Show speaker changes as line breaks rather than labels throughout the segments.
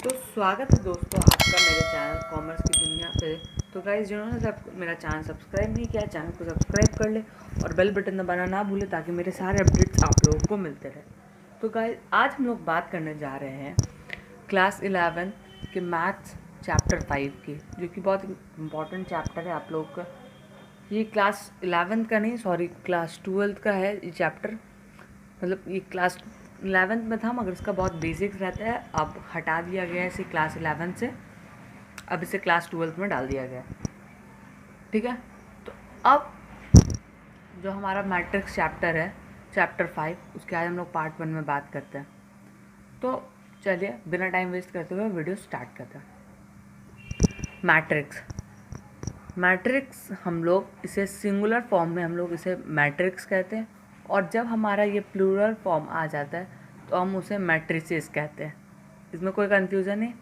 तो स्वागत है दोस्तों आपका मेरे चैनल कॉमर्स की दुनिया पे। तो गाइस जिन्होंने मेरा चैनल सब्सक्राइब नहीं किया, चैनल को सब्सक्राइब कर ले और बेल बटन दबाना ना भूले ताकि मेरे सारे अपडेट्स आप लोगों को मिलते रहे। तो गाइस आज हम लोग बात करने जा रहे हैं क्लास 11 के मैथ्स चैप्टर 5 की, जो कि बहुत इम्पॉर्टेंट चैप्टर है आप लोगों का। ये क्लास 11 का नहीं, सॉरी क्लास 12 का है ये चैप्टर। मतलब ये क्लास 11 में था मगर इसका बहुत बेसिक्स रहता है। अब हटा दिया गया है इसे क्लास 11 से, अब इसे क्लास 12 में डाल दिया गया है। ठीक है, तो अब जो हमारा मैट्रिक्स चैप्टर है, चैप्टर 5, उसके आज हम लोग पार्ट 1 में बात करते हैं। तो चलिए बिना टाइम वेस्ट करते हुए वीडियो स्टार्ट करते हैं। मैट्रिक्स हम लोग इसे सिंगुलर फॉर्म में हम लोग इसे मैट्रिक्स कहते हैं, और जब हमारा ये प्लूरल फॉर्म आ जाता है तो हम उसे मैट्रिसेस कहते हैं। इसमें कोई कन्फ्यूज़न नहीं।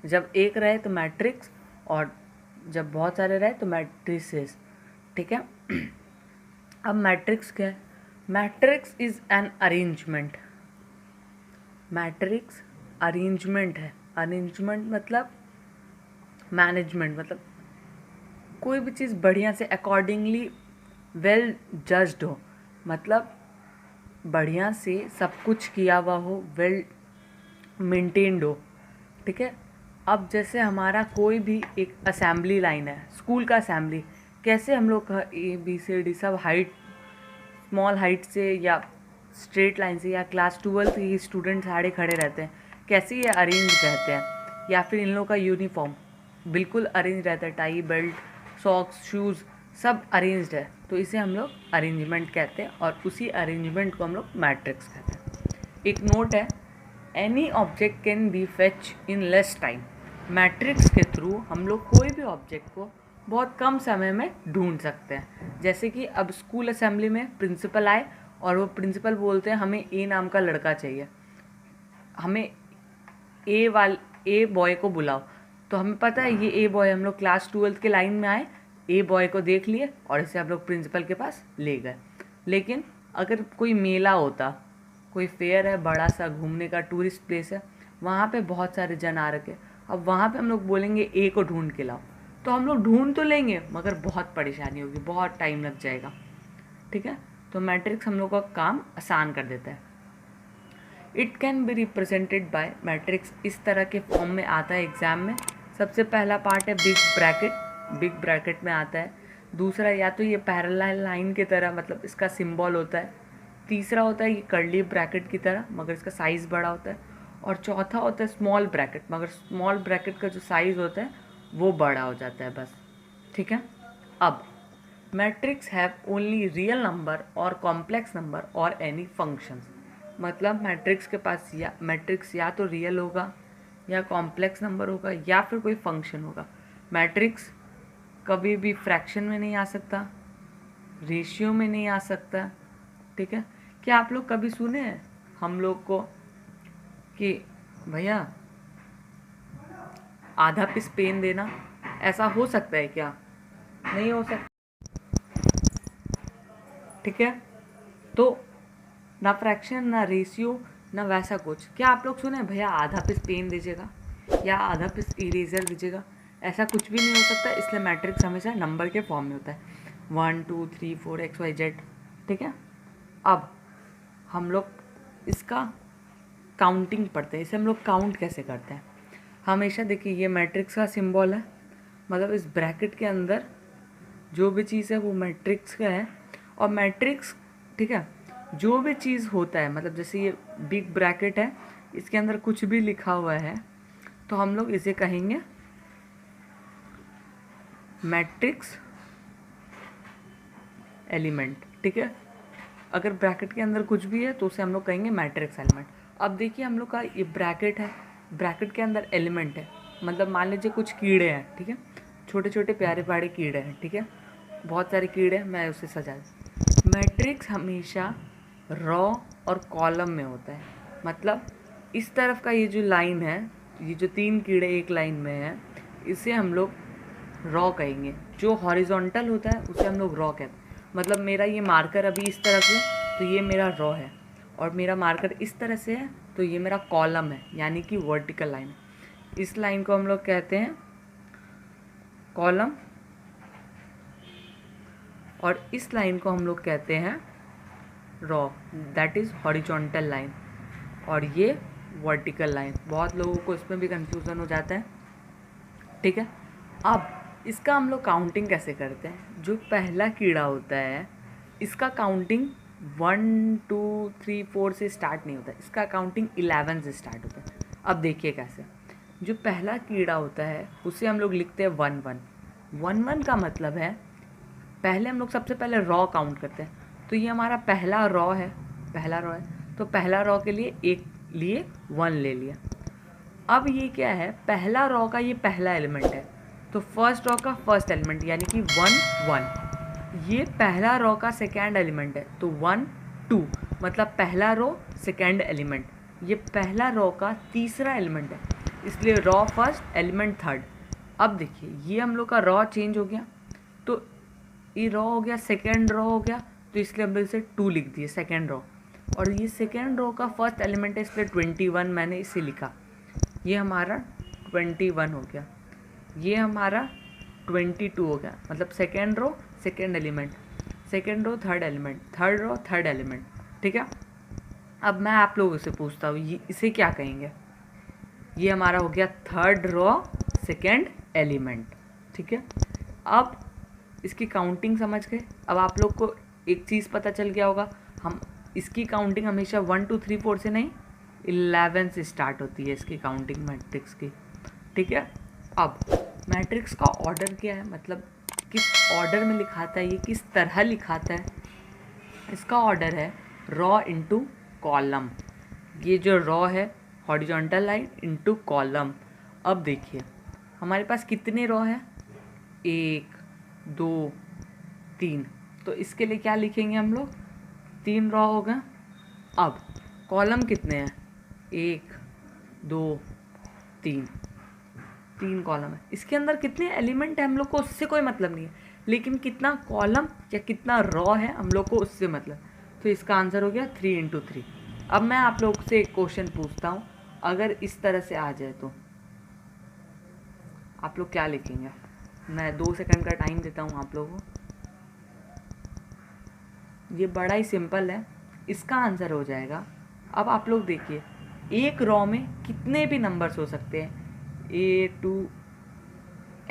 जब एक रहे तो मैट्रिक्स, और जब बहुत सारे रहे तो मैट्रिसेस। ठीक है। अब मैट्रिक्स क्या है? Matrix is an arrangement. Matrix arrangement है। अरेंजमेंट मतलब मैनेजमेंट, मतलब कोई भी चीज़ बढ़िया से अकॉर्डिंगली वेल जज्ड हो, मतलब बढ़िया से सब कुछ किया हुआ हो, वेल मेंटेन्ड हो। ठीक है। अब जैसे हमारा कोई भी एक असेंबली लाइन है, स्कूल का असेंबली, कैसे हम लोग का ABCD सब हाइट, स्मॉल हाइट से या स्ट्रेट लाइन से, या क्लास 12 के स्टूडेंट सारे खड़े रहते हैं, कैसे ये अरेंज रहते हैं। या फिर इन लोगों का यूनिफॉर्म बिल्कुल अरेंज रहता है, टाई बेल्ट सॉक्स शूज़ सब अरेंज्ड है, तो इसे हम लोग अरेंजमेंट कहते हैं, और उसी अरेंजमेंट को हम लोग मैट्रिक्स कहते हैं। एक नोट है, any object can be fetch in less time. Matrix के थ्रू हम लोग कोई भी ऑब्जेक्ट को बहुत कम समय में ढूंढ सकते हैं। जैसे कि अब स्कूल असेंबली में प्रिंसिपल आए और वो प्रिंसिपल बोलते हैं हमें ए नाम का लड़का चाहिए, हमें ए बॉय को बुलाओ। तो हमें पता है ये ए बॉय, हम लोग क्लास 12 के लाइन में आए, ए बॉय को देख लिए और इसे हम लोग प्रिंसिपल के पास ले गए। लेकिन अगर कोई मेला होता, कोई फेयर है बड़ा सा, घूमने का टूरिस्ट प्लेस है, वहाँ पे बहुत सारे जन आ रखे, अब वहाँ पे हम लोग बोलेंगे ए को ढूंढ के लाओ, तो हम लोग ढूंढ तो लेंगे मगर बहुत परेशानी होगी, बहुत टाइम लग जाएगा। ठीक है, तो मैट्रिक्स हम लोग का काम आसान कर देता है। It can be represented by matrix, इस तरह के फॉर्म में आता है एग्जाम में। सबसे पहला पार्ट है बिग ब्रैकेट, बिग ब्रैकेट में आता है। दूसरा या तो ये पैरेलल लाइन की तरह, मतलब इसका सिंबल होता है। तीसरा होता है ये कर्ली ब्रैकेट की तरह मगर इसका साइज़ बड़ा होता है। और चौथा होता है स्मॉल ब्रैकेट, मगर स्मॉल ब्रैकेट का जो साइज़ होता है वो बड़ा हो जाता है बस। ठीक है। अब matrix have only real number और कॉम्प्लेक्स नंबर और एनी फंक्शंस। मतलब मैट्रिक्स के पास या मैट्रिक्स या तो रियल होगा, या कॉम्प्लेक्स नंबर होगा, या फिर कोई फंक्शन होगा। मैट्रिक्स कभी भी फ्रैक्शन में नहीं आ सकता, रेशियो में नहीं आ सकता। ठीक है। क्या आप लोग कभी सुने हैं हम लोग को कि भैया आधा पीस पेन देना? ऐसा हो सकता है क्या? नहीं हो सकता। ठीक है, तो ना फ्रैक्शन, ना रेशियो, ना वैसा कुछ। क्या आप लोग सुने भैया आधा पीस पेन दीजिएगा या आधा पीस इरेजर दीजिएगा? ऐसा कुछ भी नहीं हो सकता। इसलिए मैट्रिक्स हमेशा नंबर के फॉर्म में होता है, 1 2 3 4 XYZ। ठीक है। अब हम लोग इसका काउंटिंग पढ़ते हैं, इसे हम लोग काउंट कैसे करते हैं। हमेशा देखिए ये मैट्रिक्स का सिंबल है, मतलब इस ब्रैकेट के अंदर जो भी चीज़ है वो मैट्रिक्स का है। और मैट्रिक्स, ठीक है, जो भी चीज़ होता है, मतलब जैसे ये बिग ब्रैकेट है, इसके अंदर कुछ भी लिखा हुआ है तो हम लोग इसे कहेंगे मैट्रिक्स एलिमेंट। ठीक है। अगर ब्रैकेट के अंदर कुछ भी है तो उसे हम लोग कहेंगे मैट्रिक्स एलिमेंट। अब देखिए हम लोग का ये ब्रैकेट है, ब्रैकेट के अंदर एलिमेंट है, मतलब मान लीजिए कुछ कीड़े हैं। ठीक है, छोटे छोटे प्यारे प्यारे कीड़े हैं। ठीक है, बहुत सारे कीड़े हैं, मैं उसे सजा। मैट्रिक्स हमेशा रॉ और कॉलम में होता है, मतलब इस तरफ का ये जो लाइन है, ये जो 3 कीड़े एक लाइन में है, इसे हम लोग रॉ कहेंगे। जो हॉरिजॉन्टल होता है उसे हम लोग रॉ कहते हैं। मतलब मेरा ये मार्कर अभी इस तरफ है तो ये मेरा रॉ है, और मेरा मार्कर इस तरह से है तो ये मेरा कॉलम है, यानी कि वर्टिकल लाइन है। इस लाइन को हम लोग कहते हैं कॉलम और इस लाइन को हम लोग कहते हैं रो, दैट इज़ हॉरिजॉन्टल लाइन, और ये वर्टिकल लाइन। बहुत लोगों को इसमें भी कंफ्यूजन हो जाता है, ठीक है। अब इसका हम लोग काउंटिंग कैसे करते हैं? जो पहला कीड़ा होता है इसका काउंटिंग 1 2 3 4 से स्टार्ट नहीं होता है, इसका काउंटिंग 11 से स्टार्ट होता है। अब देखिए कैसे, जो पहला कीड़ा होता है उसे हम लोग लिखते हैं 1 1। 1 1 का मतलब है पहले हम लोग सबसे पहले रॉ काउंट करते हैं, तो ये हमारा पहला रॉ है, तो पहला रॉ के लिए 1 ले लिया। अब ये क्या है, पहला रॉ का ये पहला एलिमेंट है, तो फर्स्ट रॉ का फर्स्ट एलिमेंट यानी कि 1 1। ये पहला रॉ का सेकेंड एलिमेंट है, तो 1 2, मतलब पहला रो सेकेंड एलिमेंट। ये पहला रॉ का तीसरा एलिमेंट है, इसलिए रॉ फर्स्ट एलिमेंट थर्ड। अब देखिए ये हम लोग का रॉ चेंज हो गया, तो ये रॉ हो गया सेकेंड रॉ हो गया, तो इसलिए हम लोग इसे 2 लिख दिए सेकेंड रॉ। और ये सेकेंड रो का फर्स्ट एलिमेंट है, इसलिए 21 मैंने इसे लिखा। ये हमारा 21 हो गया, ये हमारा 22 हो गया, मतलब second row second element, second row third element, third row third element, ठीक है। अब मैं आप लोगों से पूछता हूँ ये इसे क्या कहेंगे? ये हमारा हो गया थर्ड रो सेकेंड एलिमेंट, ठीक है। अब इसकी काउंटिंग समझ गए। अब आप लोग को एक चीज़ पता चल गया होगा, हम इसकी काउंटिंग हमेशा 1 2 3 4 से नहीं 11 से स्टार्ट होती है इसकी काउंटिंग मैट्रिक्स की, ठीक है। अब मैट्रिक्स का ऑर्डर क्या है, मतलब किस ऑर्डर में लिखाता है, ये किस तरह लिखाता है? इसका ऑर्डर है रॉ इनटू कॉलम। ये जो रॉ है हॉरिजॉन्टल लाइन इनटू कॉलम। अब देखिए हमारे पास कितने रॉ है, 1 2 3, तो इसके लिए क्या लिखेंगे हम लोग, 3 रॉ हो गए। अब कॉलम कितने हैं, 1 2 3, 3 कॉलम है। इसके अंदर कितने एलिमेंट है हम लोग को उससे कोई मतलब नहीं है, लेकिन कितना कॉलम या कितना रॉ है हम लोग को उससे मतलब। तो इसका आंसर हो गया 3 इंटू 3। अब मैं आप लोग से एक क्वेश्चन पूछता हूँ, अगर इस तरह से आ जाए तो आप लोग क्या लिखेंगे? मैं 2 सेकंड का टाइम देता हूँ आप लोगों को। ये बड़ा ही सिंपल है, इसका आंसर हो जाएगा। अब आप लोग देखिए एक रॉ में कितने भी नंबर्स हो सकते हैं, A to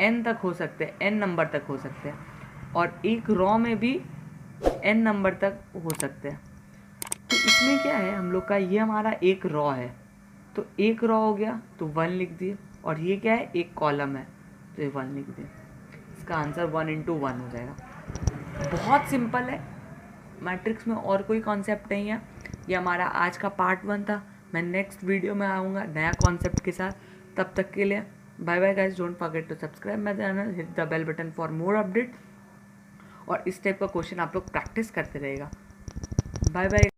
N तक हो सकते हैं, N नंबर तक हो सकते हैं, और एक रॉ में भी N नंबर तक हो सकते हैं। तो इसमें क्या है हम लोग का, ये हमारा एक रॉ है, तो एक रॉ हो गया तो 1 लिख दिए, और ये क्या है एक कॉलम है तो ये 1 लिख दिए। इसका आंसर 1 इंटू 1 हो जाएगा। बहुत सिंपल है, मैट्रिक्स में और कोई कॉन्सेप्ट नहीं है। ये हमारा आज का पार्ट 1 था। मैं नेक्स्ट वीडियो में आऊँगा नया कॉन्सेप्ट के साथ। तब तक के लिए bye bye guys, don't forget to subscribe my channel, hit the bell button for more update. और इस टाइप का क्वेश्चन आप लोग प्रैक्टिस करते रहेगा। Bye bye.